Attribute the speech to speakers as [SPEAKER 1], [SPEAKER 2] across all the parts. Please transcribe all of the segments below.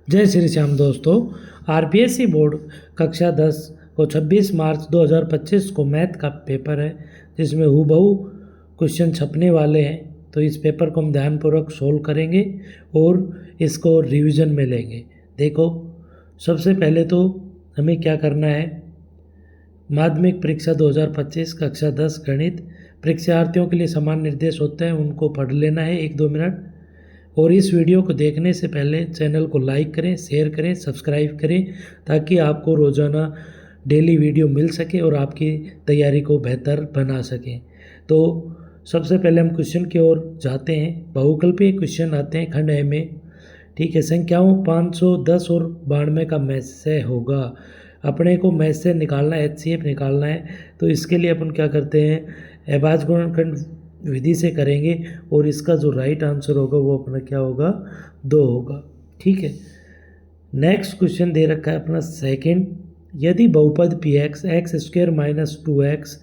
[SPEAKER 1] जय श्री श्याम दोस्तों। RPSC board कक्षा 10 को 26 मार्च 2025 को मैथ का पेपर है, जिसमें हूबहू क्वेश्चन छपने वाले हैं। तो इस पेपर को हम ध्यानपूर्वक सोल्व करेंगे और इसको रिवीजन में लेंगे। देखो, सबसे पहले तो हमें क्या करना है, माध्यमिक परीक्षा 2025 कक्षा 10 गणित परीक्षार्थियों के लिए समान निर्देश होते हैं, उनको पढ़ लेना है 1-2 मिनट। और इस वीडियो को देखने से पहले चैनल को लाइक करें, शेयर करें, सब्सक्राइब करें, ताकि आपको रोज़ाना डेली वीडियो मिल सके और आपकी तैयारी को बेहतर बना सकें। तो सबसे पहले हम क्वेश्चन की ओर जाते हैं। बहुकल्पीय क्वेश्चन आते हैं खंड ए में। ठीक है, संख्याओं 510 और 92 का मैच से होगा। अपने को मैच से निकालना है, HCF निकालना है। तो इसके लिए अपन क्या करते हैं, अभाज्य गुणनखंड विधि से करेंगे और इसका जो राइट आंसर होगा वो अपना क्या होगा, 2 होगा। ठीक है, नेक्स्ट क्वेश्चन दे रखा है अपना सेकंड। यदि बहुपद P x x square minus 2x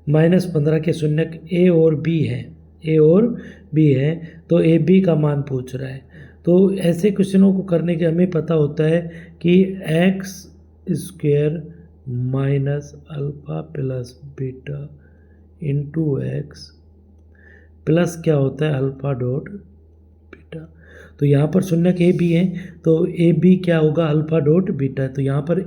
[SPEAKER 1] minus 15 के शून्यक ए और बी है, तो ए बी का मान पूछ रहा है। तो ऐसे क्वेश्चनों को करने के हमें पता होता है कि x square minus alpha plus beta into x plus क्या होता है, अल्फा डॉट बीटा। तो यहाँ पर शून्यक ए बी है, तो ए बी क्या होगा, अल्फा डॉट बीटा। तो यहाँ पर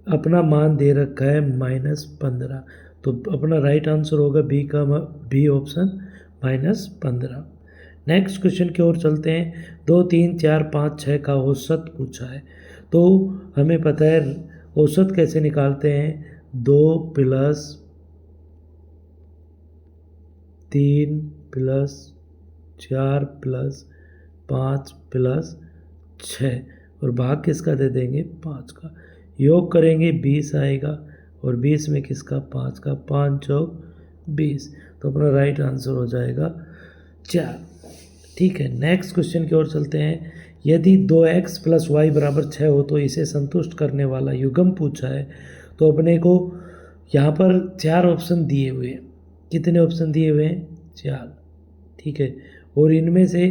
[SPEAKER 1] अपना मान दे रखा है -15, तो अपना राइट आंसर होगा बी ऑप्शन -15। नेक्स्ट क्वेश्चन की ओर चलते हैं। 2, 3, 4, 5, 6 का औसत पूछा है। तो हमें पता है औसत कैसे निकालते हैं, 2 + 3 + 4 + 5 + 6 और भाग किसका दे देंगे, 5 का। योग करेंगे 20 आएगा और 20 में किसका, 5 का। 5 चौक 20, तो अपना राइट आंसर हो जाएगा 4। ठीक है, नेक्स्ट क्वेश्चन की ओर चलते हैं। यदि 2x + y = 6 हो तो इसे संतुष्ट करने वाला युग्म पूछा है। तो अपने को यहाँ पर 4 ऑप्शन दिए हुए हैं। कितने ऑप्शन दिए हुए हैं, 4। ठीक है, और इनमें से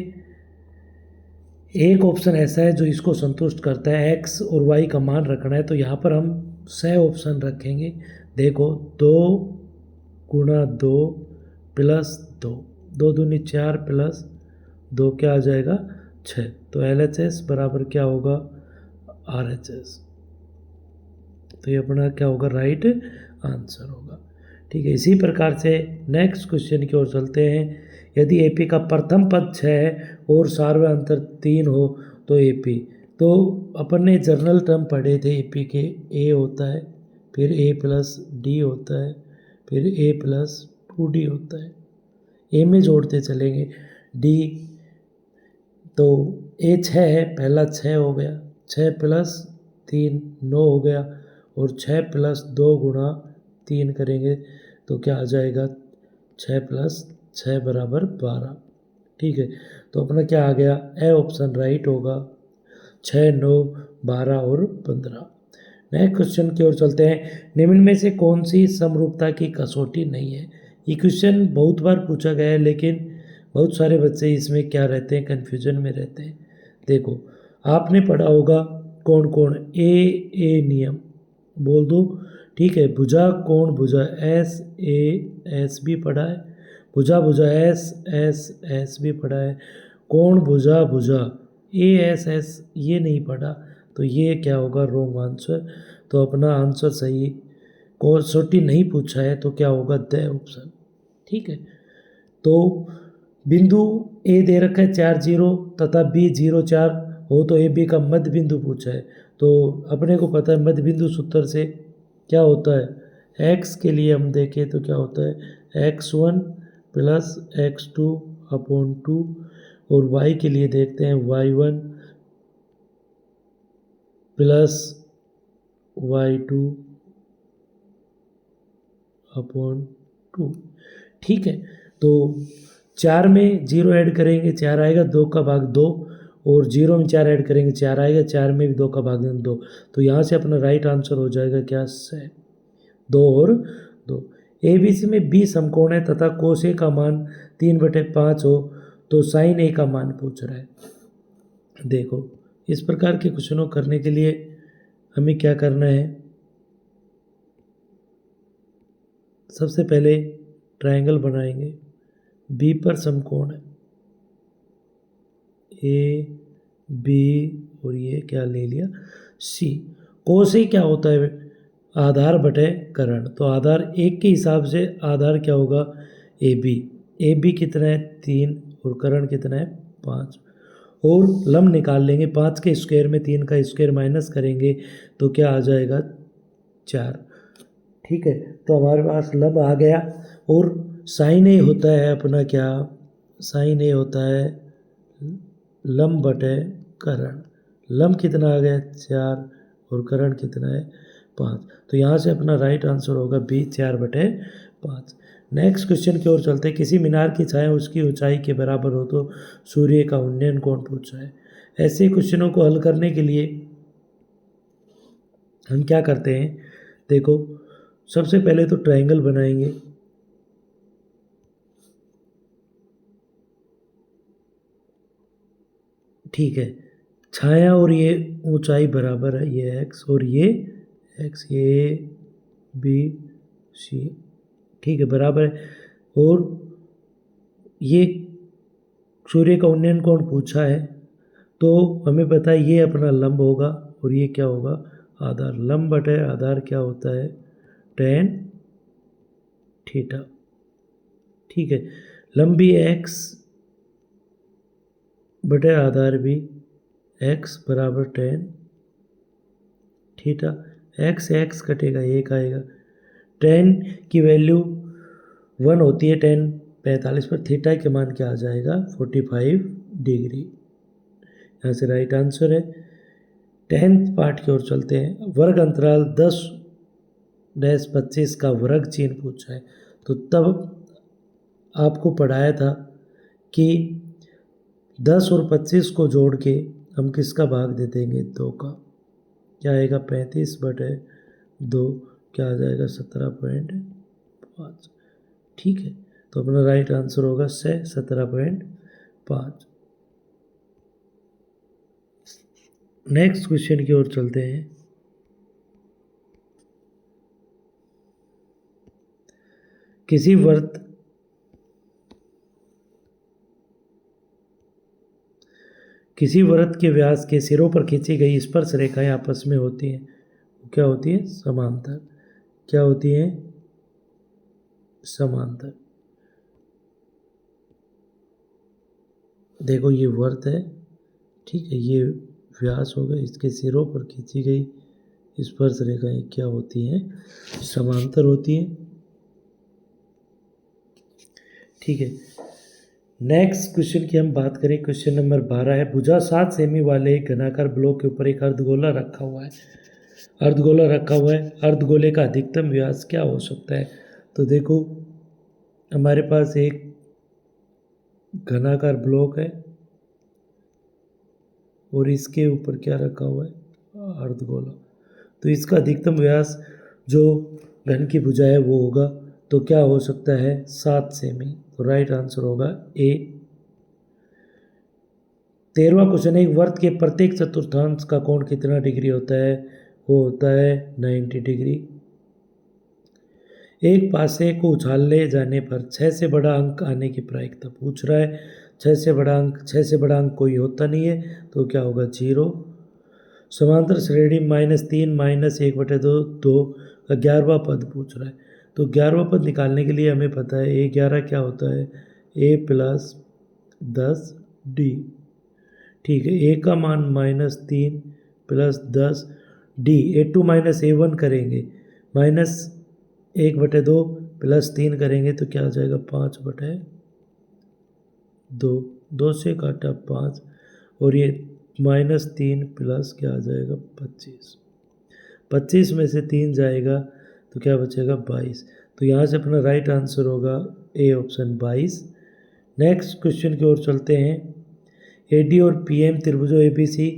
[SPEAKER 1] एक ऑप्शन ऐसा है जो इसको संतुष्ट करता है, x और y का मान रखना है। तो यहाँ पर हम 6 ऑप्शन रखेंगे। देखो, 2 × 2 + 2, 2 दूनी 4 + 2 क्या आ जाएगा, 6। तो LHS बराबर क्या होगा, RHS। तो ये अपना क्या होगा, राइट आंसर होगा। ठीक है, इसी प्रकार से नेक्स्ट क्वेश्चन की ओर चलते हैं। यदि AP का प्रथम पद 6 है और सार्वय अंतर 3 हो तो AP। तो अपन ने जनरल टर्म पढ़े थे AP के, A होता है, फिर A + D होता है, फिर A + 2D होता है। A में जोड़ते चलेंगे D, तो A 6 है, पहला 6 हो गया, 6 + 3 9 हो गया, और 6 + 2 × 3 करेंगे तो क्या आ जाएगा, 6 + 6 = 12। ठीक है, तो अपना क्या आ गया, ए ऑप्शन राइट होगा। 6, 9, 12 और 15। नेक्स्ट क्वेश्चन की ओर चलते हैं। निम्न में से कौन सी समरूपता की कसौटी नहीं है। ये क्वेश्चन बहुत बार पूछा गया है, लेकिन बहुत सारे बच्चे इसमें क्या रहते हैं, कन्फ्यूजन में रहते हैं। देखो, आपने पढ़ा होगा कौन कौन, ए नियम बोल दो। ठीक है, भुजा कोण भुजा एस भी पढ़ा है, भुजा एस भी पढ़ा है, कोण भुजा एस ये नहीं पढ़ा। तो ये क्या होगा, रॉन्ग आंसर। तो अपना आंसर सही, कसौटी नहीं पूछा है तो क्या होगा, द ऑप्शन। ठीक है, तो बिंदु ए दे रखा है 4, 0 तथा B 0, 4 हो तो AB का मध्य बिंदु पूछा है। तो अपने को पता है मध्य बिंदु सूत्र से क्या होता है, x के लिए हम देखें तो क्या होता है, x1 + x2/2, और y के लिए देखते हैं y1 + y2/2। ठीक है, तो 4 में 0 ऐड करेंगे 4 आएगा, 2 का भाग 2, और 0 में 4 ऐड करेंगे 4 आएगा, 4 में भी 2 का भाग 2। तो यहाँ से अपना राइट आंसर हो जाएगा क्या, 6, 2 और 2। ABC में B समकोण है तथा cos A का मान 3/5 हो तो sin A का मान पूछ रहा है। देखो, इस प्रकार के क्वेश्चनों करने के लिए हमें क्या करना है, सबसे पहले ट्रायंगल बनाएंगे, बी पर समकोण है ए बी और ये क्या ले लिया सी। कोस ही क्या होता है, आधार बटे करण, तो आधार एक के हिसाब से आधार क्या होगा ए बी कितना है 3 और करण कितना है 5, और लंब निकाल लेंगे, 5 के स्क्वायर में 3 का स्क्वायर माइनस करेंगे तो क्या आ जाएगा 4। ठीक है, तो हमारे पास लंब आ गया, और साइन ए होता है अपना क्या, साइन ए होता है लंब बटे करण, लंब कितना आ गया 4 और करण कितना है 5, तो यहाँ से अपना राइट आंसर होगा बी 4/5। नेक्स्ट क्वेश्चन की ओर चलते हैं, किसी मीनार की छाया उसकी ऊंचाई के बराबर हो तो सूर्य का उन्नयन कोण पूछा है। ऐसे क्वेश्चनों को हल करने के लिए हम क्या करते हैं, देखो सबसे पहले तो ट्रायंगल बनाएंगे, ठीक है, छाया और ये ऊंचाई बराबर है, ये एक्स और ये एक्स, ये बी सी, ठीक है बराबर है, और ये सूर्य का उन्नयन कोण पूछा है, तो हमें पता है ये अपना लंब होगा और ये क्या होगा आधार, लंब बटे आधार क्या होता है tan थीटा। ठीक है, लंब भी एक्स बटे आधार भी x बराबर tan थीटा, x कटेगा 1 आएगा, tan की वैल्यू 1 होती है, tan 45 पर थीटा के मान क्या आ जाएगा 45 डिग्री, यहाँ से राइट आंसर है। 10th पार्ट की ओर चलते हैं, वर्ग अंतराल 10-25 का वर्ग चिन्ह पूछा है, तो तब आपको पढ़ाया था कि 10 और 25 को जोड़ के हम किसका भाग दे देंगे 2 का, क्या आएगा 35/2, क्या आ जाएगा 17.5। ठीक है, तो अपना राइट आंसर होगा 17.5। नेक्स्ट क्वेश्चन की ओर चलते हैं, किसी वृत्त के व्यास के सिरों पर खींची गई स्पर्श रेखाएं आपस में होती हैं, क्या होती है समांतर, क्या होती है समांतर। देखो ये वृत्त है, ठीक है, ये व्यास होगा, इसके सिरों पर खींची गई स्पर्श रेखाएं क्या होती हैं समांतर होती हैं। ठीक है, नेक्स्ट क्वेश्चन की हम बात करें, क्वेश्चन नंबर 12 है, भुजा 7 सेमी वाले एक घनाकार ब्लॉक के ऊपर एक अर्धगोला रखा हुआ है, अर्धगोले का अधिकतम व्यास क्या हो सकता है। तो देखो हमारे पास एक घनाकार ब्लॉक है और इसके ऊपर क्या रखा हुआ है अर्धगोला, तो इसका अधिकतम व्यास जो घन की भुजा है वो होगा, तो क्या हो सकता है 7 सेमी, तो राइट आंसर होगा ए। 13वां क्वेश्चन है, एक वृत्त के प्रत्येक चतुर्थांश का कोण कितना डिग्री होता है, वो होता है 90 डिग्री। एक पासे को उछाले जाने पर 6 से बड़ा अंक आने की प्रायिकता पूछ रहा है, 6 से बड़ा अंक कोई होता नहीं है, तो क्या होगा 0। समांतर श्रेणी -3 -1/2 2 का 11वां पद पूछ रहा है, तो 11वां पद निकालने के लिए हमें पता है A11 क्या होता है a + 10d। ठीक है, a का मान -3 + 10d, A2 - A1 करेंगे, -1/2 + 3 करेंगे तो क्या आ जाएगा 5/2, 2 से काटा 5, और ये -3 प्लस क्या आ जाएगा 25 में से 3 जाएगा तो क्या बचेगा 22, तो यहाँ से अपना राइट आंसर होगा ए ऑप्शन 22। नेक्स्ट क्वेश्चन की ओर चलते हैं, AD और PM त्रिभुजों ABC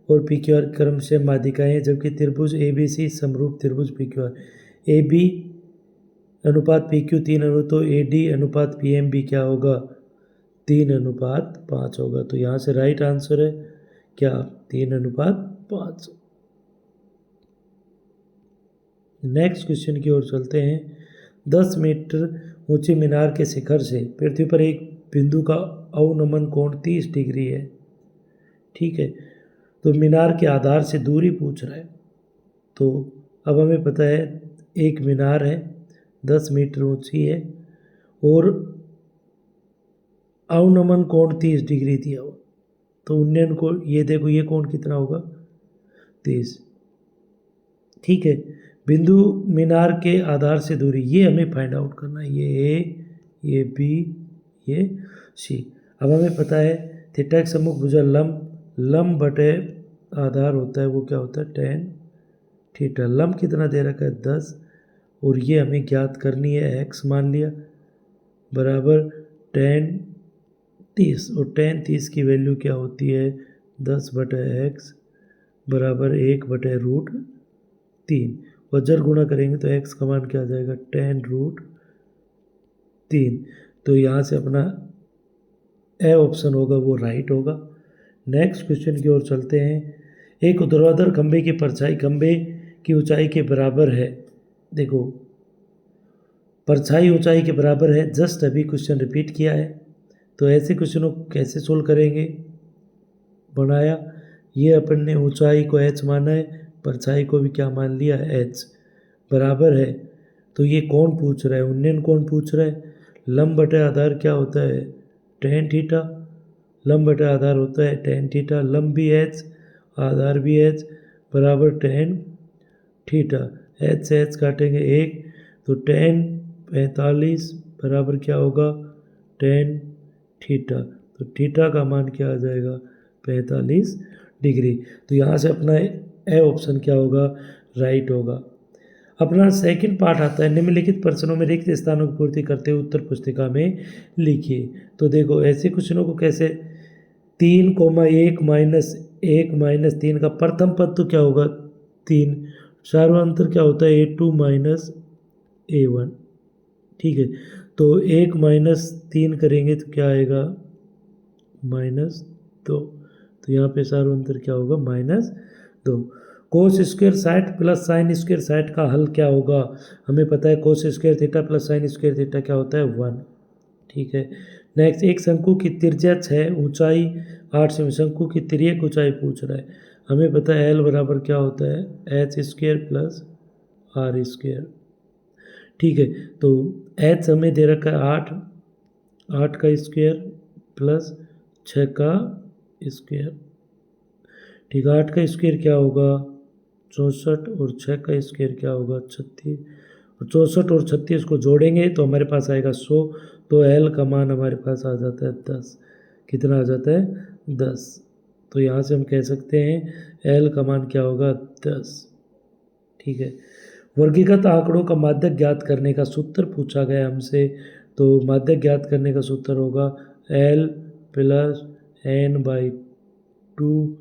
[SPEAKER 1] और PQR क्रमशः माध्यिकाएं हैं, जबकि त्रिभुज ABC समरूप त्रिभुज PQR, AB अनुपात PQ 3 तो AD अनुपात PM भी क्या होगा 3:5 होगा, तो यहाँ से राइट आंसर है क्या 3:5। नेक्स्ट क्वेश्चन की ओर चलते हैं। 10 मीटर ऊंची मीनार के शिखर से पृथ्वी पर एक बिंदु का अवनमन कोण 30 डिग्री है। ठीक है, तो मीनार के आधार से दूरी पूछ रहा है। तो अब हमें पता है एक मीनार है, 10 मीटर ऊंची है और अवनमन कोण 30 डिग्री दिया हुआ। तो उन्नयन कोण, ये देखो ये कोण कितना होगा, 30। ठीक है, बिंदु मीनार के आधार से दूरी, ये हमें फाइंड आउट करना है। ये ए, ये बी, ये सी। अब हमें पता है थीटा के सम्मुख भुजा लंब बटे आधार होता है, वो क्या होता है, tan थीटा। लंब कितना दे रखा है, 10, और ये हमें ज्ञात करनी है, x मान लिया बराबर tan 30, और tan 30 की वैल्यू क्या होती है, 10/x बराबर 1/√3। और जब गुणा करेंगे तो x का मान क्या आ जाएगा, tan√3। तो यहाँ से अपना ए ऑप्शन होगा वो राइट होगा। नेक्स्ट क्वेश्चन की ओर चलते हैं। एक ऊर्ध्वाधर खंभे की परछाई खंभे की ऊंचाई के बराबर है। देखो परछाई ऊंचाई के बराबर है, जस्ट अभी क्वेश्चन रिपीट किया है। तो ऐसे क्वेश्चनों को कैसे सोल्व करेंगे, बनाया, ये अपन ने ऊंचाई को h माना है, परछाई को भी क्या मान लिया, h बराबर है। तो ये कौन पूछ रहा है, उन्नयन कौन पूछ रहा है। लंब बटे आधार क्या होता है, tan थीटा। लंब बटे आधार होता है tan थीटा, लंब भी h आधार भी h बराबर tan थीटा। h से h काटेंगे 1, तो tan 45 बराबर क्या होगा, tan थीटा। तो थीटा का मान क्या आ जाएगा, 45 डिग्री। तो यहाँ से अपना ए ऑप्शन क्या होगा, राइट होगा। अपना सेकंड पार्ट आता है, निम्नलिखित प्रश्नों में रिक्त स्थानों की पूर्ति करते हुए उत्तर पुस्तिका में लिखिए। तो देखो ऐसे क्वेश्चनों को कैसे, 3,1 माइनस 1 माइनस 3 का प्रथम पद तो क्या होगा, 3। चारों अंतर क्या होता है, A2 माइनस A1। ठीक है, तो 1 माइनस 3 करेंगे तो क्या आएगा, -2। तो यहाँ पे सारों अंतर क्या होगा, -2। Cos square 60 plus sine square 60 का हल क्या होगा। हमें पता है cos square theta plus sine square theta क्या होता है, 1। ठीक है, नेक्स्ट एक शंकु की त्रिज्या 6 ऊंचाई 8 से, शंकु की तिर्यक ऊंचाई पूछ रहा है। हमें पता है एल बराबर क्या होता है, h² प्लस r²। ठीक है, तो h हमें दे रखा है 8, 8 का स्क्वायर प्लस 6 का स्क्वायर। ठीक है, 8 का स्क्वायर क्या होगा, 64, और 6 का स्क्वायर क्या होगा, 36। और 64 और 36 को जोड़ेंगे तो हमारे पास आएगा 100। तो एल का मान हमारे पास आ जाता है 10। कितना आ जाता है, 10। तो यहाँ से हम कह सकते हैं एल का मान क्या होगा, 10। ठीक है, वर्गीकृत आंकड़ों का माध्यक ज्ञात करने का सूत्र पूछा गया हमसे। तो माध्यक ज्ञात करने का सूत्र होगा L plus n/2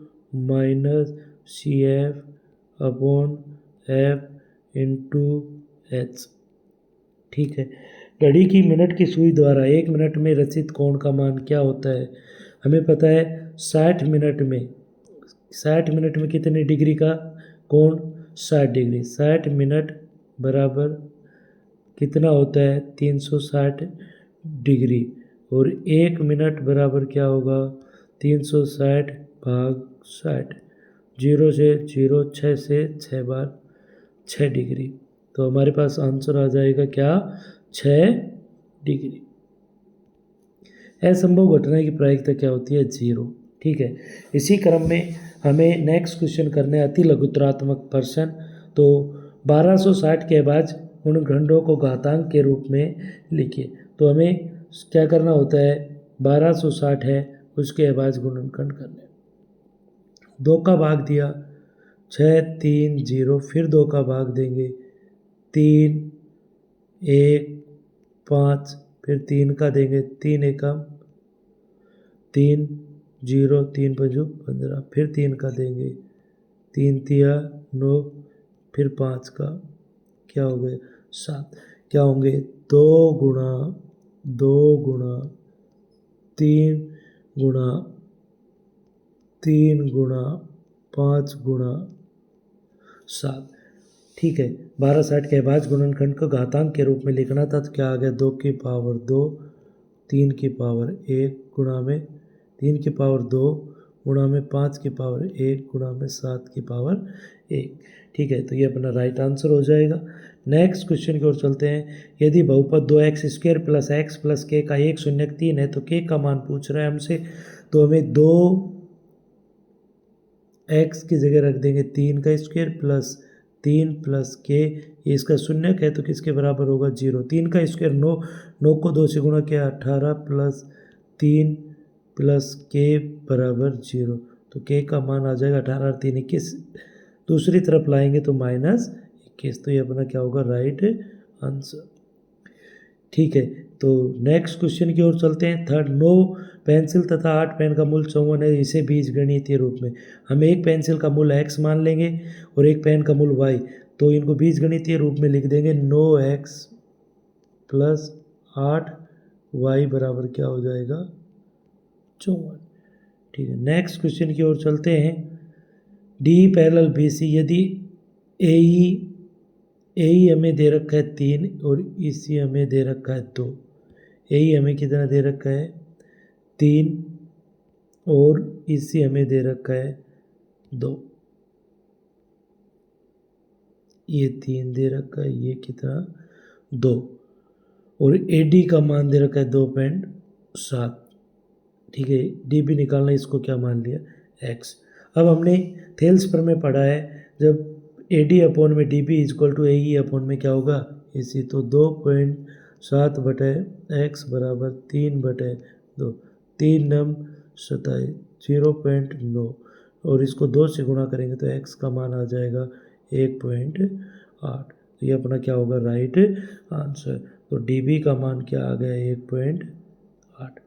[SPEAKER 1] minus CF upon F into H। ठीक है, घड़ी की मिनट की सुई द्वारा 1 मिनट में रचित कोण का मान क्या होता है। हमें पता है 60 मिनट में, 60 मिनट में कितने डिग्री का कोण, 60 डिग्री। 60 मिनट बराबर कितना होता है, 360 डिग्री। और 1 मिनट बराबर क्या होगा, 360 भाग 60। 0 से 0, 6 से 6 बार 6 डिग्री। तो हमारे पास आंसर आ जाएगा क्या, 6 डिग्री। असंभव घटना की प्रायिकता क्या होती है, 0। ठीक है, इसी क्रम में हमें नेक्स्ट क्वेश्चन करने अति लघुतरात्मक प्रश्न। तो 1260 के अभाज्य गुणनखंडों को घातांक के रूप में लिखिए। तो हमें क्या करना होता है, 1260 है उसके अभाज्य गुणनखंड करने। 2 का भाग दिया 6, 3, 0, फिर 2 का भाग देंगे 3, 1, 5, फिर 3 का देंगे 3 एकम 3, 0, 3 पंजू 15, फिर 3 का देंगे 3 तिया 9, फिर 5 का क्या हो गए 7। क्या होंगे, 2 गुणा 2 गुणा 3 गुणा 3 गुणा 5 गुणा 7। ठीक है, 1260 के अभाज्य गुणनखंड को घातांक के रूप में लिखना था तो क्या आ गया, 2 की पावर 2 3 की पावर 1 गुणा में 3 की पावर 2 गुणा में 5 की पावर 1 गुणा में 7 की पावर 1। ठीक है, तो ये अपना राइट आंसर हो जाएगा। नेक्स्ट क्वेश्चन की ओर चलते हैं। यदि बहुपद 2x² plus x plus k का 1 शून्यक 3 है तो k का मान पूछ रहा है हमसे, तो हमें 2x की जगह रख देंगे 3 का स्क्वायर प्लस 3 प्लस k, ये इसका शून्यक है तो किसके बराबर होगा, 0। 3 का स्क्वायर 9, 9 को 2 से गुणा किया 18 प्लस 3 प्लस k बराबर 0, तो k का मान आ जाएगा 18 और 3 21, दूसरी तरफ लाएंगे तो -21, तो ये अपना क्या होगा, राइट आंसर। ठीक है, तो नेक्स्ट क्वेश्चन की ओर चलते हैं। थर्ड, 9 पेंसिल तथा 8 पेन का मूल्य 54 है, इसे बीजगणितीय रूप में हम एक पेंसिल का मूल्य x मान लेंगे और एक पेन का मूल्य y, तो इनको बीजगणितीय रूप में लिख देंगे 9x प्लस 8y बराबर क्या हो जाएगा, 54। ठीक है, नेक्स्ट क्वेश्चन की ओर चलते हैं। डी पैरेलल BC, यदि AE हमें दे रखा है 3 और EC हमें दे रखा है 2। AE हमें कितना दे रखा है, 3 और EC हमें दे रखा है 2। ये 3 दे रखा है, ये कितना 2, और AD का मान दे रखा है 2.7। ठीक है, डी भी निकालना, इसको क्या मान लिया, x। अब हमने थेल्स पर में पढ़ा है, जब AD अपॉन में DB is equal to AE upon में क्या होगा, इसी, तो 2.7 बटे x बराबर 3/2, 3 नम 27, 0.9, और इसको 2 से गुणा करेंगे तो x का मान आ जाएगा 1.8, तो ये अपना क्या होगा, राइट आंसर। तो DB का मान क्या आ गया, 1.8।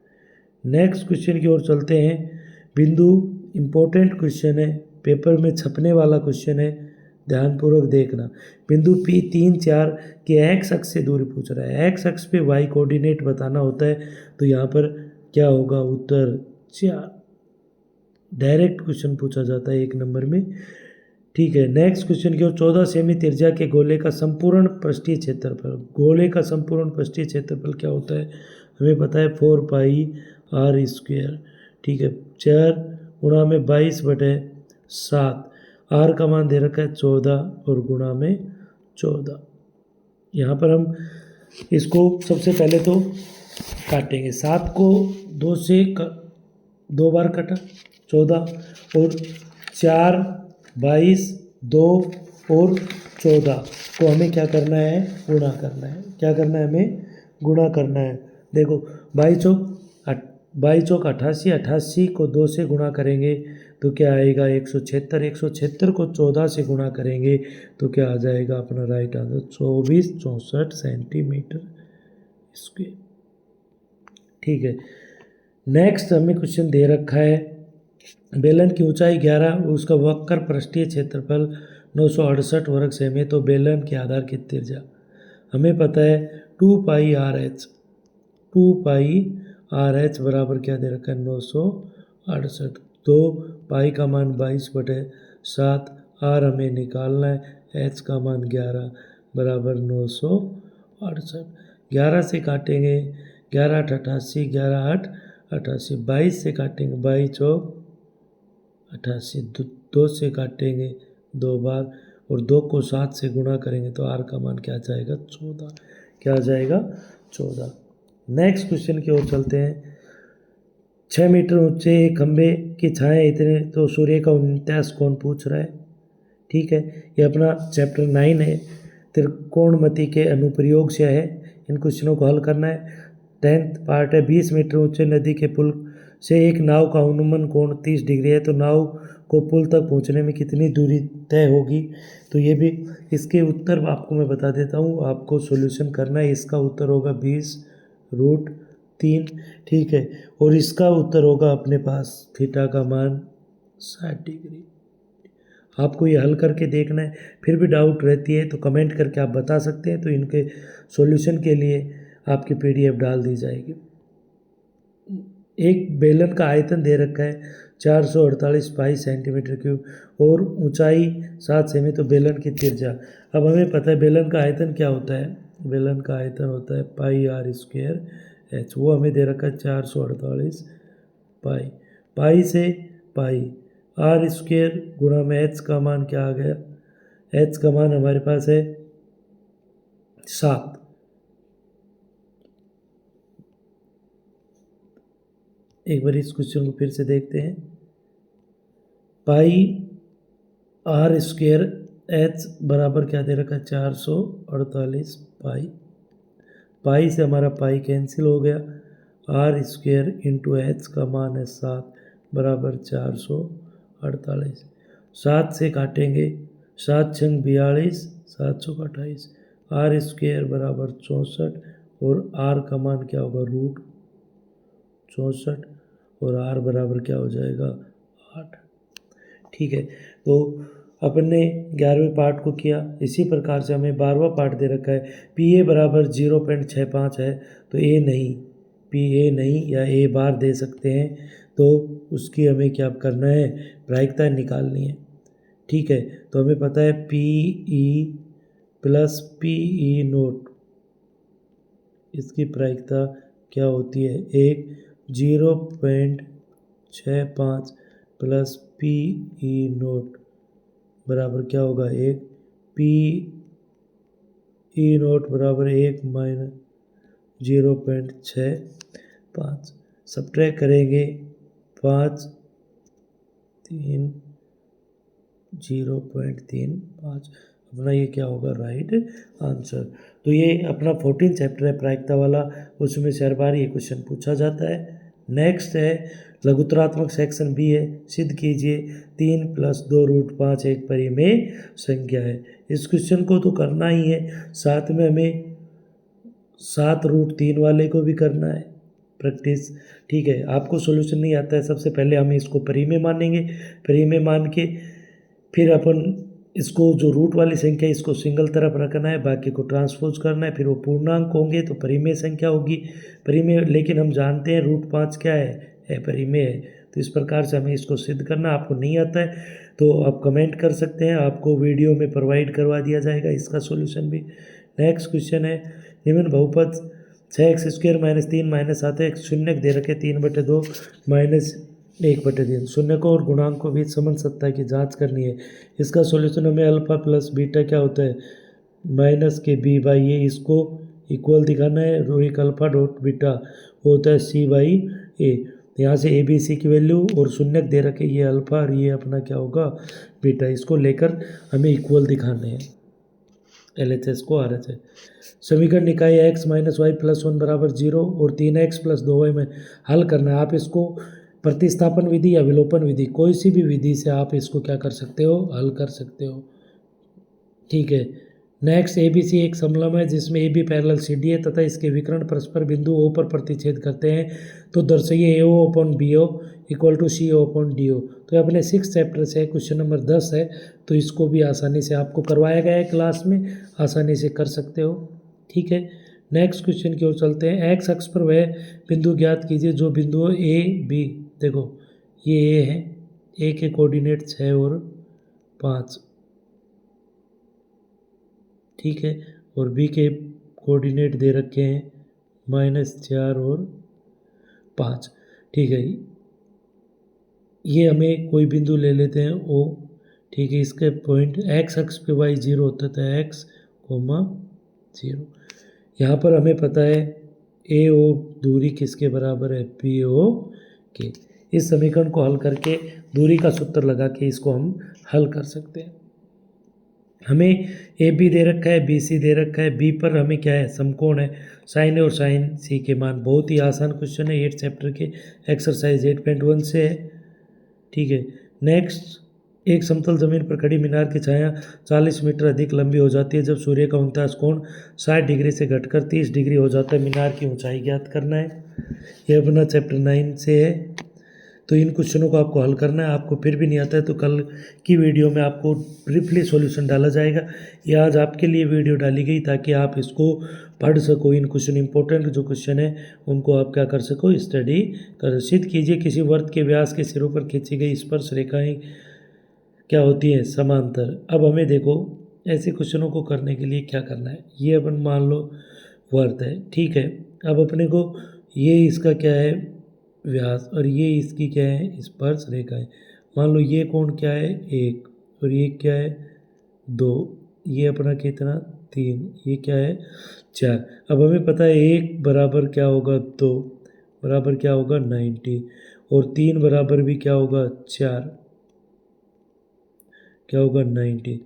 [SPEAKER 1] नेक्स्ट क्वेश्चन की ओर चलते हैं। बिंदु इम्पोर्टेंट क्वेश्चन है, पेपर में छपने वाला क्वेश्चन है, ध्यानपूर्वक देखना। बिंदु P 3 4 के x अक्ष से दूरी पूछ रहा है, x अक्ष पे y कोऑर्डिनेट बताना होता है, तो यहाँ पर क्या होगा, उत्तर 4। डायरेक्ट क्वेश्चन पूछा जाता है 1 नंबर में। ठीक है, नेक्स्ट क्वेश्चन की ओर। 14 सेमी त्रिज्या के गोले का संपूर्ण पृष्ठीय क्षेत्रफल, गोले का संपूर्ण पृष्ठीय क्षेत्रफल क्या होता है, हमें पता है 4 पाई r स्क्वायर। ठीक है, 4 गुणा में 22/7, r का मान दे रखा है 14 और गुणा में 14। यहाँ पर हम इसको सबसे पहले तो काटेंगे, 7 को 2 से 2 बार कटा, 14 और 4 22 2 और 14 को हमें क्या करना है, गुणा करना है। क्या करना है, हमें गुणा करना है। देखो 22 चौक 88, 88 को 2 से गुणा करेंगे तो क्या आएगा, 176, 176 को 14 से गुणा करेंगे तो क्या आ जाएगा, अपना राइट आंसर 2464 सेंटीमीटर स्क्वायर। ठीक है, नेक्स्ट हमें क्वेश्चन दे रखा है, बेलन की ऊंचाई 11, उसका वक्र पृष्ठीय क्षेत्रफल 968 वर्ग सेमी है, तो बेलन के आधार की त्रिज्या हमें पता है 2 पाई आर एच बराबर क्या दे रखा है, 968, तो पाई का मान 22/7, आर हमें निकालना है, एच का मान 11 बराबर 968। 11 से काटेंगे 11 8 88, 11 8 88, 22 से काटेंगे 22 चौक 88, 2 से काटेंगे 2 बार और 2 को 7 से गुणा करेंगे तो आर का मान क्या आ जाएगा, 14। क्या आ जाएगा, 14। नेक्स्ट क्वेश्चन की ओर चलते हैं। 6 मीटर ऊंचे एक खंभे की छाया इतने, तो सूर्य का 49 कोण पूछ रहा है। ठीक है, ये अपना चैप्टर 9 है, त्रिकोणमिति के अनुप्रयोग से है। इन क्वेश्चनों को हल करना है। 10th पार्ट है। 20 मीटर ऊंचे नदी के पुल से एक नाव का अनुमान कोण 30 डिग्री है, तो नाव को पुल तक पहुंचने में कितनी दूरी तय होगी, तो ये भी, इसके उत्तर आपको मैं बता देता हूँ, आपको सॉल्यूशन करना है। इसका उत्तर होगा 20√3। ठीक है, और इसका उत्तर होगा अपने पास थीटा का मान 60 डिग्री। आपको ये हल करके देखना है, फिर भी डाउट रहती है तो कमेंट करके आप बता सकते हैं, तो इनके सॉल्यूशन के लिए आपकी PDF डाल दी जाएगी। एक बेलन का आयतन दे रखा है 448 पाई सेंटीमीटर क्यूब, और ऊंचाई 7 सेमी। तो बेलन की त्रिज्या, अब हमें पता है बेलन का आयतन क्या होता है, बेलन का आयतन होता है पाई आर स्क्वायर एच, वो हमें दे रखा है 448 पाई। पाई से पाई आर स्क्वायर गुणा में एच का मान क्या आ गया, एच का मान हमारे पास है 7। एक बार इस क्वेश्चन को फिर से देखते हैं। पाई आर स्क्वायर एच बराबर क्या दे रखा है 448 पाई। पाई से हमारा पाई कैंसिल हो गया, आर स्क्वायर इंटू एच का मान है 7 बराबर 448। 7 से काटेंगे, 7 छंग 42, 7 चौक 28, आर स्क्वायर बराबर 64, और आर का मान क्या होगा रूट 64, और आर बराबर क्या हो जाएगा 8। ठीक है, तो अपन ने 11वें पार्ट को किया। इसी प्रकार से हमें 12वां पार्ट दे रखा है, पी ए बराबर 0.65 है, तो ए नहीं, पी ए नहीं या ए बार दे सकते हैं, तो उसकी हमें क्या करना है, प्रायिकता निकालनी है। ठीक है, तो हमें पता है P E plus P E note, इसकी प्रायिकता क्या होती है, एक 0.65 प्लस पी ई नोट बराबर क्या होगा, एक पी ई नोट बराबर 1 माइनस 0.65, सब्ट्रैक्ट करेंगे 5 3 0.35, अपना ये क्या होगा राइट आंसर। तो ये अपना 14 चैप्टर है प्रायिकता वाला, उसमें से हर बार ये क्वेश्चन पूछा जाता है। नेक्स्ट है लघुत्तरात्मक सेक्शन बी है, सिद्ध कीजिए 3 + 2 रूट 5 एक परिमेय संख्या है। इस क्वेश्चन को तो करना ही है, साथ में हमें 7 रूट 3 वाले को भी करना है प्रैक्टिस। ठीक है, आपको सॉल्यूशन नहीं आता है, सबसे पहले हम इसको परिमेय मानेंगे, परिमेय मान के फिर अपन इसको जो रूट वाली संख्या है इसको सिंगल तरफ रखना है, बाकी को ट्रांसपोज करना है, फिर वो पूर्णांक होंगे तो परिमेय संख्या होगी। परिमेय, लेकिन हम जानते हैं रूट 5 क्या है परिमेय है, तो इस प्रकार से हमें इसको सिद्ध करना। आपको नहीं आता है तो आप कमेंट कर सकते हैं, आपको वीडियो में प्रोवाइड करवा दिया जाएगा इसका सॉल्यूशन भी। नेक्स्ट क्वेश्चन है, निम्न बहुपद 6x² - 3 - 7x शून्य दे रखे 3/2 - 1/3, शून्य को और गुणांक को बीच समझ सकता है कि जांच करनी है। इसका सॉल्यूशन हमें अल्फा प्लस बीटा क्या होता है माइनस के बी बाई ए, इसको इक्वल दिखाना है, रोहिक अल्फा डॉट बीटा होता है सी बाई ए। यहाँ से ए बी सी की वैल्यू और शून्य दे रखे, ये अल्फा और ये अपना क्या होगा बीटा, इसको लेकर हमें इक्वल दिखाने हैं LHS को RHS। समीकरण निकाय x - y + 1 बराबर 0 और 3x + 2y में हल करना है। आप इसको प्रतिस्थापन विधि या विलोपन विधि, कोई सी भी विधि से आप इसको क्या कर सकते हो, हल कर सकते हो। ठीक है, नेक्स्ट ABC एक समलंब है जिसमें AB पैरेलल CD है तथा इसके विकर्ण परस्पर बिंदु O पर प्रतिच्छेद करते हैं, तो दर्शाइए AO/BO = CO/DO। तो अपने 6 चैप्टर से क्वेश्चन नंबर 10 है, तो इसको भी आसानी से आपको करवाया गया है क्लास में, आसानी से कर सकते हो। ठीक है, नेक्स्ट क्वेश्चन की ओर चलते हैं। एक्स अक्ष पर वह बिंदु ज्ञात कीजिए जो बिंदु A B, देखो ये A है, A के कोऑर्डिनेट 6 और 5, ठीक है, और बी के कोऑर्डिनेट दे रखे हैं -4 और 5। ठीक है, ये हमें कोई बिंदु ले लेते हैं ओ। ठीक है, इसके पॉइंट एक्स अक्ष पे y 0 होता था, x, 0। यहाँ पर हमें पता है ए ओ दूरी किसके बराबर है, पी ओ के। इस समीकरण को हल करके दूरी का सूत्र लगा के इसको हम हल कर सकते हैं। हमें ए बी दे रखा है, बी सी दे रखा है, बी पर हमें क्या है समकोण है, साइन ए और साइन सी के मान। बहुत ही आसान क्वेश्चन है, 8 चैप्टर के एक्सरसाइज 8.1 से है। ठीक है, नेक्स्ट, एक समतल जमीन पर खड़ी मीनार की छाया 40 मीटर अधिक लंबी हो जाती है जब सूर्य का 49 कोण 60 डिग्री से घटकर 30 डिग्री हो जाता है। मीनार की ऊंचाई ज्ञात करना है, यह अपना चैप्टर 9 से है। तो इन क्वेश्चनों को आपको हल करना है। आपको फिर भी नहीं आता है तो कल की वीडियो में आपको ब्रीफली सॉल्यूशन डाला जाएगा। ये आज आपके लिए वीडियो डाली गई ताकि आप इसको पढ़ सको। इन क्वेश्चन इंपॉर्टेंट जो क्वेश्चन है उनको आप क्या कर सको, स्टडी कर। सिद्ध कीजिए किसी वृत्त के व्यास के सिरों पर खींची गई स्पर्श रेखाएं क्या होती हैं, समांतर। अब हमें देखो ऐसे क्वेश्चनों को करने के लिए क्या करना है। ये अपन मान लो वर्त है, ठीक है। अब अपने को ये इसका क्या है, व्यास, और ये इसकी क्या है, स्पर्श रेखाएं। मान लो ये कोण क्या है, 1, और ये क्या है, 2, ये अपना कितना, 3, ये क्या है, 4। अब हमें पता है 1 बराबर क्या होगा, 2 बराबर क्या होगा, 90, और 3 बराबर भी क्या होगा, 4 क्या होगा, 90।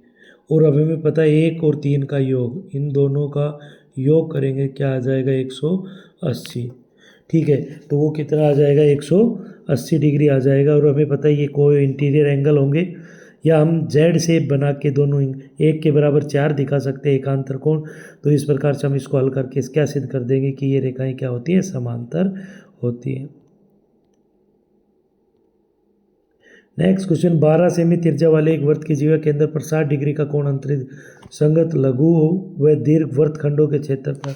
[SPEAKER 1] और अब हमें पता है 1 और 3 का योग, इन दोनों का योग करेंगे क्या आ जाएगा, 180, ठीक है। तो वो कितना आ जाएगा, 180 डिग्री आ जाएगा। और हमें पता है ये कोई इंटीरियर एंगल होंगे, या हम जेड शेप बना के दोनों 1 के बराबर 4 दिखा सकते हैं एकांतर कोण। तो इस प्रकार से हम इसको हल करके क्या सिद्ध कर देंगे कि ये रेखाएं क्या होती हैं, समांतर होती हैं। नेक्स्ट क्वेश्चन, 12 सेमी त्रिज्या वाले एक वृत्त की जीवा केंद्र पर 60 डिग्री का कोण अंतरित संगत लघु व दीर्घ वृत्तखंडों के क्षेत्र पर।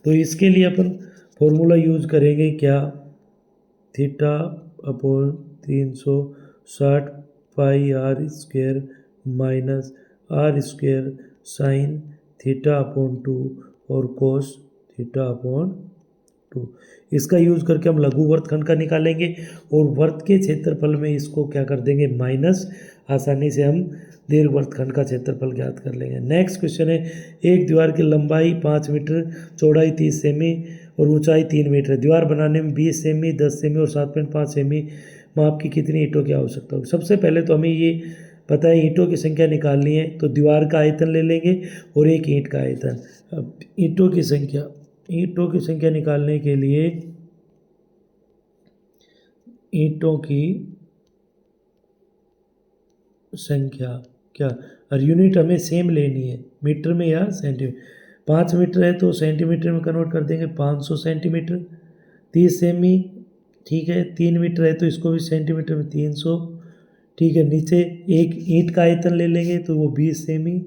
[SPEAKER 1] तो इसके लिए अपन फॉर्मूला यूज करेंगे क्या, theta upon 360 pi r square minus r square sine theta upon 2 और कोस थीटा अपॉन 2। इसका यूज करके हम लघु वर्तखंड का निकालेंगे और वर्त के क्षेत्रफल में इसको क्या कर देंगे, माइनस। आसानी से हम दीर्घ वर्तखंड का क्षेत्रफल ज्ञात कर लेंगे। नेक्स्ट क्वेश्चन है, एक दीवार की लंबाई 5 मीटर, चौड़ाई 30 सेमी और ऊंचाई 3 मीटर है। दीवार बनाने में 20 सेमी, 10 सेमी और 7.5 सेमी माप की कितनी ईंटों की आवश्यकता होगी। सबसे पहले तो हमें ये पता है ईंटों की संख्या निकालनी है, तो दीवार का आयतन ले लेंगे और एक ईंट का आयतन। अब ईंटों की संख्या निकालने के लिए ईंटों की संख्या क्या, और यूनिट हमें सेम लेनी है, मीटर में या सेंटीमीटर। 5 मीटर है तो सेंटीमीटर में कन्वर्ट कर देंगे, 500 सेंटीमीटर। 30 सेमी, ठीक है। 3 मीटर है तो इसको भी सेंटीमीटर में 300, ठीक है। नीचे एक ईंट का आयतन ले लेंगे तो वो 20 सेमी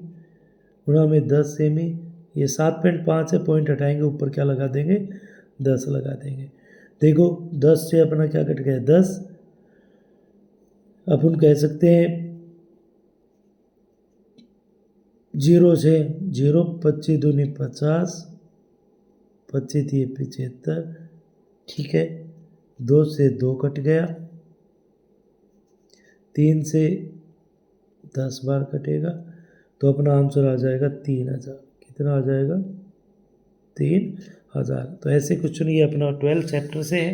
[SPEAKER 1] गुणा में 10 सेमी। ये 7.5 है, पॉइंट हटाएंगे, ऊपर क्या लगा देंगे, 10 लगा देंगे। देखो 10 से अपना क्या कट गया, 10। अपन कह सकते हैं 0 से 0, 25 दूनी 50, 25 थी 75, ठीक है। 2 से 2 कट गया, 3 से 10 बार कटेगा, तो अपना आंसर आ जाएगा 3000। कितना आ जाएगा, 3000। तो ऐसे क्वेश्चन ये अपना 12 चैप्टर से है,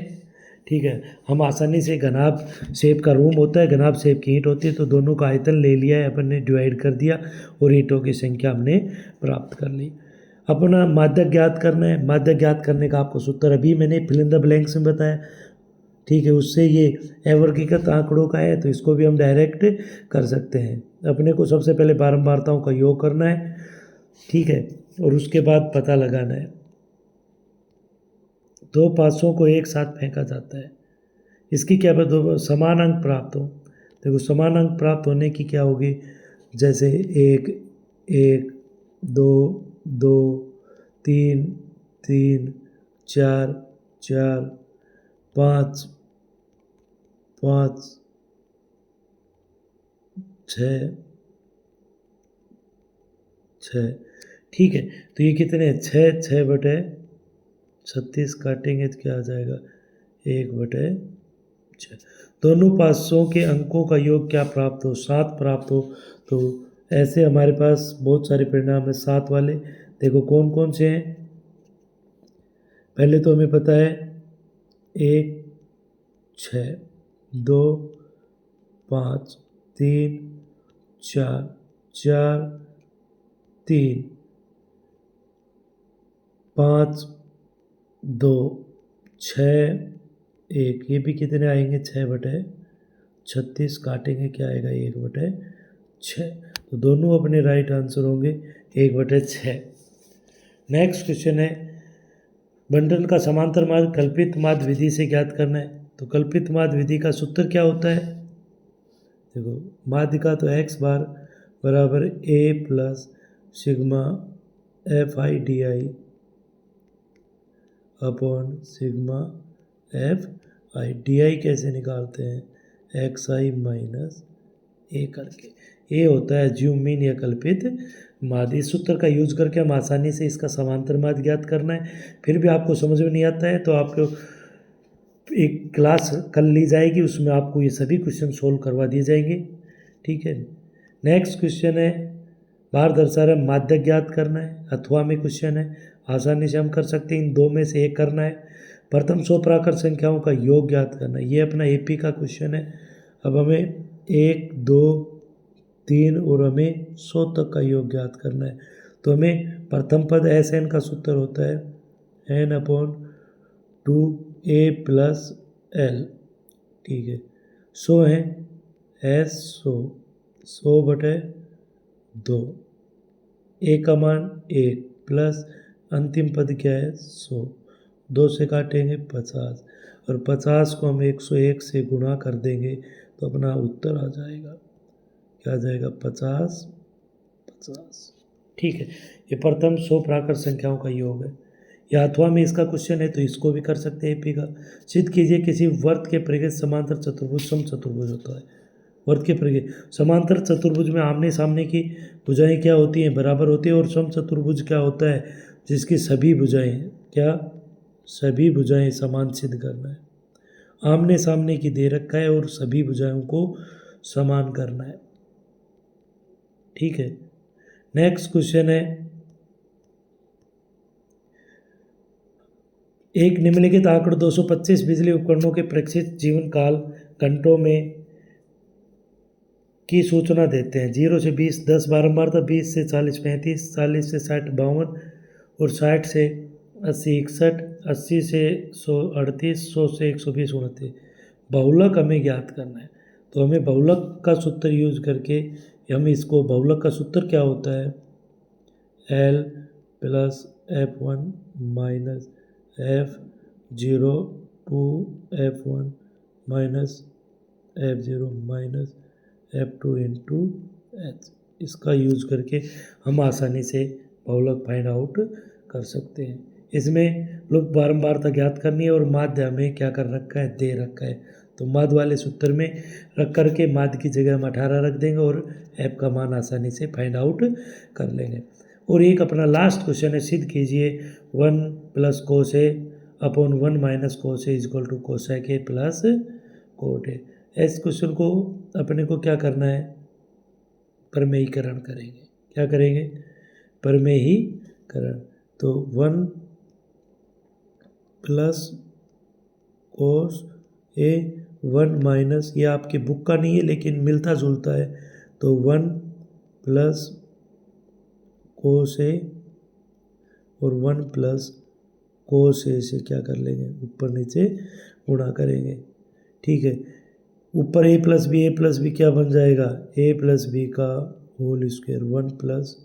[SPEAKER 1] ठीक है। हम आसानी से घनाभ शेप का रूम होता है, घनाभ शेप की ईंट होती है, तो दोनों का आयतन ले लिया है अपन ने, डिवाइड कर दिया और ईंटों की संख्या हमने प्राप्त कर ली। अपना माध्यक ज्ञात करना है। माध्यक ज्ञात करने का आपको सूत्र अभी मैंने फिल इन द ब्लैंक्स में बताया, ठीक है। उससे ये अवर्गीकृत आंकड़ों का है तो इसको भी हम डायरेक्ट कर सकते हैं। अपने को सबसे पहले बारंबारताओं का योग करना है, ठीक है, और उसके बाद पता लगाना है। 2 पासों को एक साथ फेंका जाता है, इसकी क्या दो समान अंक प्राप्त हो। देखो समान अंक प्राप्त होने की क्या होगी, जैसे 1 1, 2 2, 3 3, 4 4, 5 5, 6 6, ठीक है। तो ये कितने, 6 6 बटे 36 काटेंगे तो क्या आ जाएगा, 1 बटे 6। दोनों पासों के अंकों का योग क्या प्राप्त हो, 7 प्राप्त हो। तो ऐसे हमारे पास बहुत सारे परिणाम है 7 वाले। देखो कौन कौन से हैं। पहले तो हमें पता है 1 6, 2 5, 3 4 4 3 5 2 6 1, ये भी कितने आएंगे, 6 बटे 36 काटेंगे क्या आएगा, 1 बटे 6। तो दोनों अपने राइट आंसर होंगे, 1 बटे 6। नेक्स्ट क्वेश्चन है, बंटन का समांतर मार्ग कल्पित माध्य विधि से ज्ञात करना है। तो कल्पित माध्य विधि का सूत्र क्या होता है? देखो माध्य का तो x बार बराबर a plus sigma F I D I upon sigma F I D I कैसे निकालते हैं? एक्स आई माइनस ए करके, ये होता है ज्योमीन या कल्पित माध्य। इस सूत्र का यूज करके हम आसानी से इसका समांतर माध्य ज्ञात करना है। फिर भी आपको समझ में नहीं आता है तो आपको एक क्लास कल ली जाएगी, उसमें आपको ये सभी क्वेश्चन सोल्व करवा दिए जाएंगे। ठीक है, नेक्स्ट क्वेश्चन है बाहर दर्शा रहा माध्य ज्ञात करना है, अथवा में क्वेश्चन है, आसानी से हम कर सकते हैं। इन दो में से एक करना है। प्रथम 100 प्राकृत संख्याओं का योग ज्ञात करना है, ये अपना एपी का क्वेश्चन है। अब हमें 1 2 3 और हमें 100 तक का योग ज्ञात करना है। तो हमें प्रथम पद एस एन का सूत्र होता है N upon 2a plus L. ठीक है, 100 है एस 100 बटे 2, ए का मान 1 प्लस अंतिम पद क्या है 100, 2 से काटेंगे 50 और 50 को हम 101 से गुणा कर देंगे तो अपना उत्तर आ जाएगा, क्या आ जाएगा 50। ठीक है, ये प्रथम 100 प्राकृत संख्याओं का योग है। या अथवा में इसका क्वेश्चन है तो इसको भी कर सकते हैं एपी का। सिद्ध कीजिए किसी वर्त के परिगत समांतर चतुर्भुज सम चतुर्भुज होता है। वर्त के परिगत समांतर चतुर्भुज में आमने सामने की भुजाएं क्या होती हैं? बराबर होती है। और सम चतुर्भुज क्या होता है? जिसकी सभी भुजाएं क्या? सभी भुजाएं समान सिद्ध करना है। आमने सामने की दे रखा है और सभी भुजाओं को समान करना है। ठीक है, नेक्स्ट क्वेश्चन है एक निम्नलिखित आंकड़े 225 बिजली उपकरणों के प्रेक्षित जीवन काल घंटों में की सूचना देते हैं। 0 से 20 10 बारंबारता, 20 से 40 35, 40 से 60 52 और 60 से 80 61, 80 से 100 38, 100 से 120 29। बहुलक हमें ज्ञात करना है। तो हमें बहुलक का सूत्र यूज करके हम इसको, बहुलक का सूत्र क्या होता है? L plus F1 minus F0 2 F1 minus F0 minus F2 into H, इसका यूज करके हम आसानी से बहुलक फाइंड आउट कर सकते हैं। इसमें लोग बारंबारता ज्ञात करनी है और माध्य हमें क्या कर रखा है? दे रखा है। तो माध्य वाले सूत्र में रख करके माध्य की जगह हम 18 रख देंगे और F का मान आसानी से फाइंड आउट कर लेंगे। और एक अपना लास्ट क्वेश्चन है, सिद्ध कीजिए 1 plus cos A upon 1 minus cos A is equal to cosec A plus cot A. इस क्वेश्चन को अपने को क्या करना है? प्रमेयीकरण करेंगे। क्या करेंगे? प्रमेयीकरण। तो 1 प्लस कोस ए 1 माइनस, ये आपके बुक का नहीं है लेकिन मिलता जुलता है, तो 1 प्लस कोस ए और 1 प्लस कोस ए से क्या कर लेंगे? ऊपर नीचे गुणा करेंगे। ठीक है, ऊपर ए प्लस बी क्या बन जाएगा? ए प्लस बी का होल स्क्वायर 1 प्लस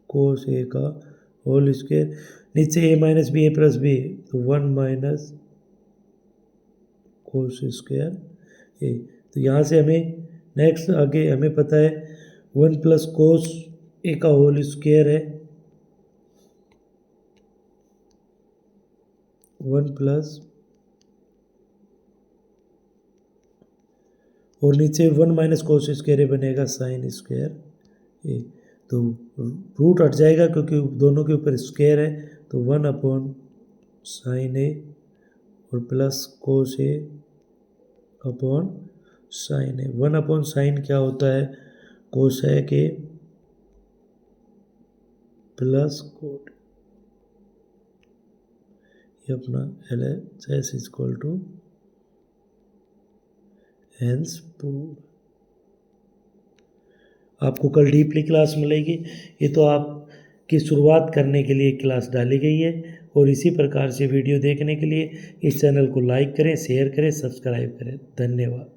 [SPEAKER 1] कोस ए का होल स्क्वायर, नीचे ए माइनस बी ए प्लस बी तो 1 माइनस कोस स्क्वायर ए। तो यहाँ से हमें नेक्स्ट आगे हमें पता है 1 प्लस कोस ए का होल स्क्वायर है 1 प्लस, और नीचे 1 माइनस कोस स्क्वायर बनेगा साइन स्क्वायर ए। तो रूट हट जाएगा क्योंकि दोनों के ऊपर स्क्वायर है, तो 1 अपॉन साइन ए और plus cos A upon sine A. 1 upon sine क्या होता है? कोसेक ए प्लस कोट, ये अपना LHS equal to hence prove. आपको कल डीपली क्लास मिलेगी। ये तो आपकी शुरुआत करने के लिए क्लास डाली गई है और इसी प्रकार से वीडियो देखने के लिए इस चैनल को लाइक करें, शेयर करें, सब्सक्राइब करें। धन्यवाद।